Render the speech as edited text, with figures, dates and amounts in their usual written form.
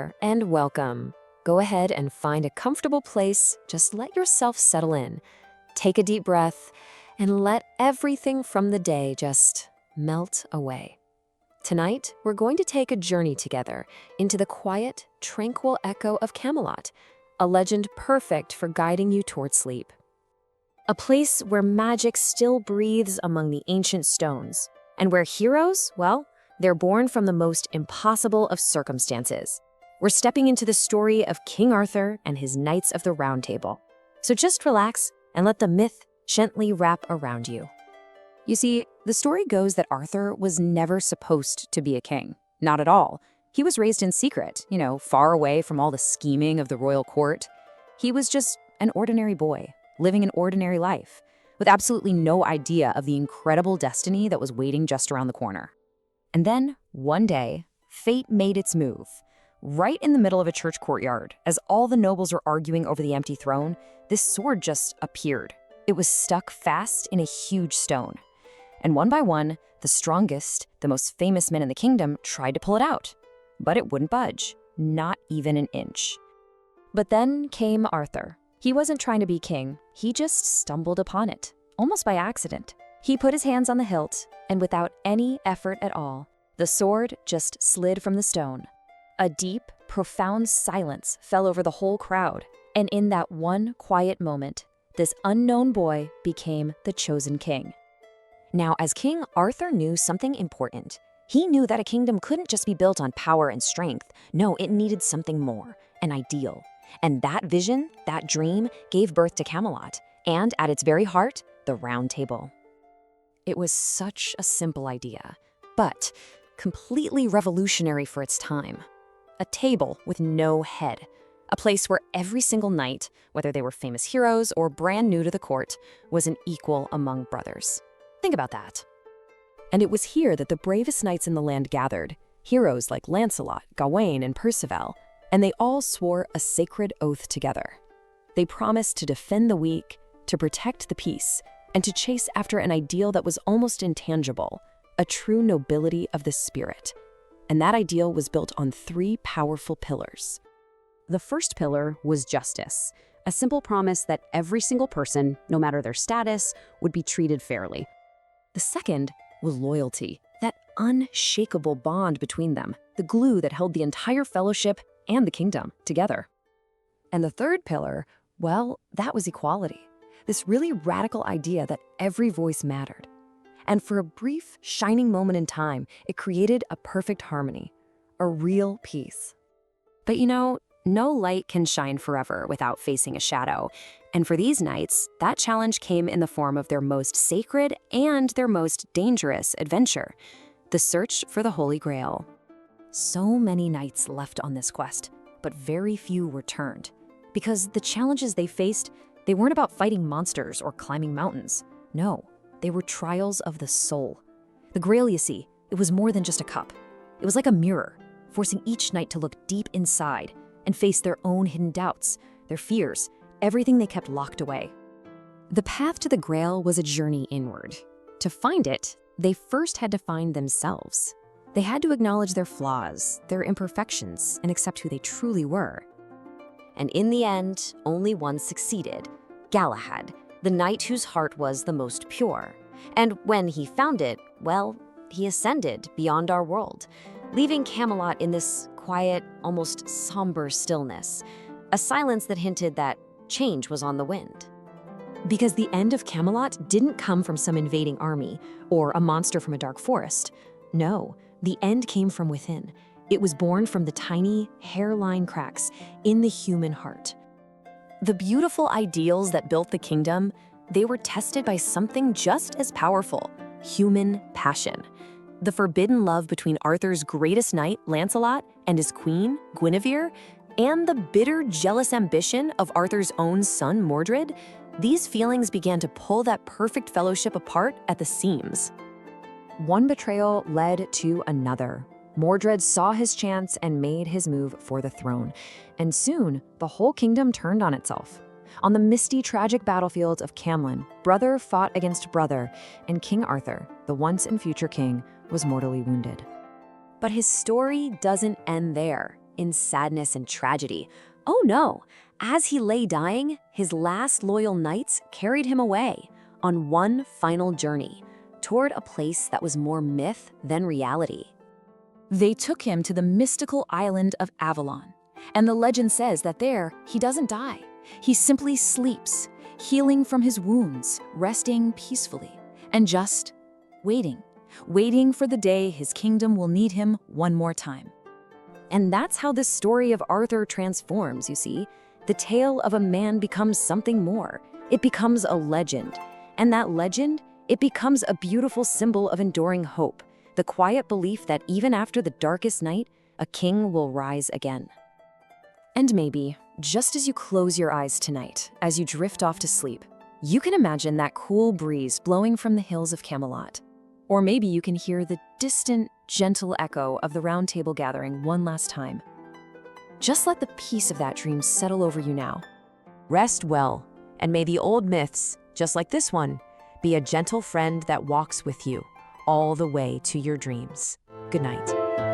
there, and welcome. Go ahead and find a comfortable place. Just let yourself settle in. Take a deep breath and let everything from the day just melt away. Tonight, we're going to take a journey together into the quiet, tranquil echo of Camelot, a legend perfect for guiding you toward sleep. A place where magic still breathes among the ancient stones, and where heroes, well, they're born from the most impossible of circumstances. We're stepping into the story of King Arthur and his Knights of the Round Table. So just relax and let the myth gently wrap around you. You see, the story goes that Arthur was never supposed to be a king. Not at all. He was raised in secret, far away from all the scheming of the royal court. He was just an ordinary boy, living an ordinary life, with absolutely no idea of the incredible destiny that was waiting just around the corner. And then, one day, fate made its move. Right in the middle of a church courtyard, as all the nobles were arguing over the empty throne, this sword just appeared. It was stuck fast in a huge stone. And one by one, the strongest, the most famous men in the kingdom tried to pull it out. But it wouldn't budge, not even an inch. But then came Arthur. He wasn't trying to be king, he just stumbled upon it, almost by accident. He put his hands on the hilt, and without any effort at all, the sword just slid from the stone. A deep, profound silence fell over the whole crowd, and in that one quiet moment, this unknown boy became the chosen king. Now, as king, Arthur knew something important. He knew that a kingdom couldn't just be built on power and strength. No, it needed something more, an ideal. And that vision, that dream, gave birth to Camelot, and at its very heart, the Round Table. It was such a simple idea, but completely revolutionary for its time. A table with no head, a place where every single knight, whether they were famous heroes or brand new to the court, was an equal among brothers. Think about that. And it was here that the bravest knights in the land gathered, heroes like Lancelot, Gawain, and Percival, and they all swore a sacred oath together. They promised to defend the weak, to protect the peace, and to chase after an ideal that was almost intangible, a true nobility of the spirit. And that ideal was built on three powerful pillars. The first pillar was justice, a simple promise that every single person, no matter their status, would be treated fairly. The second was loyalty, that unshakable bond between them, the glue that held the entire fellowship and the kingdom together. And the third pillar, well, that was equality. This really radical idea that every voice mattered. And for a brief, shining moment in time, it created a perfect harmony, a real peace. But no light can shine forever without facing a shadow. And for these knights, that challenge came in the form of their most sacred and their most dangerous adventure, the search for the Holy Grail. So many knights left on this quest, but very few returned. Because the challenges they faced, they weren't about fighting monsters or climbing mountains. No, they were trials of the soul. The Grail, you see, it was more than just a cup. It was like a mirror, forcing each knight to look deep inside and face their own hidden doubts, their fears, everything they kept locked away. The path to the Grail was a journey inward. To find it, they first had to find themselves. They had to acknowledge their flaws, their imperfections, and accept who they truly were. And in the end, only one succeeded, Galahad, the knight whose heart was the most pure. And when he found it, well, he ascended beyond our world, leaving Camelot in this quiet, almost somber stillness, a silence that hinted that change was on the wind. Because the end of Camelot didn't come from some invading army or a monster from a dark forest. No, the end came from within. It was born from the tiny hairline cracks in the human heart. The beautiful ideals that built the kingdom, they were tested by something just as powerful, human passion. The forbidden love between Arthur's greatest knight, Lancelot, and his queen, Guinevere, and the bitter, jealous ambition of Arthur's own son, Mordred, these feelings began to pull that perfect fellowship apart at the seams. One betrayal led to another. Mordred saw his chance and made his move for the throne. And soon, the whole kingdom turned on itself. On the misty, tragic battlefields of Camlan, brother fought against brother, and King Arthur, the once and future king, was mortally wounded. But his story doesn't end there. in sadness and tragedy. Oh no! As he lay dying, his last loyal knights carried him away on one final journey toward a place that was more myth than reality. They took him to the mystical island of Avalon, and the legend says that there he doesn't die. He simply sleeps, healing from his wounds, resting peacefully, and just waiting for the day his kingdom will need him one more time. And that's how this story of Arthur transforms, you see. The tale of a man becomes something more. It becomes a legend. And that legend, it becomes a beautiful symbol of enduring hope, the quiet belief that even after the darkest night, a king will rise again. And maybe, just as you close your eyes tonight, as you drift off to sleep, you can imagine that cool breeze blowing from the hills of Camelot. Or maybe you can hear the distant, gentle echo of the Round Table gathering one last time. Just let the peace of that dream settle over you now. Rest well, and may the old myths, just like this one, be a gentle friend that walks with you all the way to your dreams. Good night.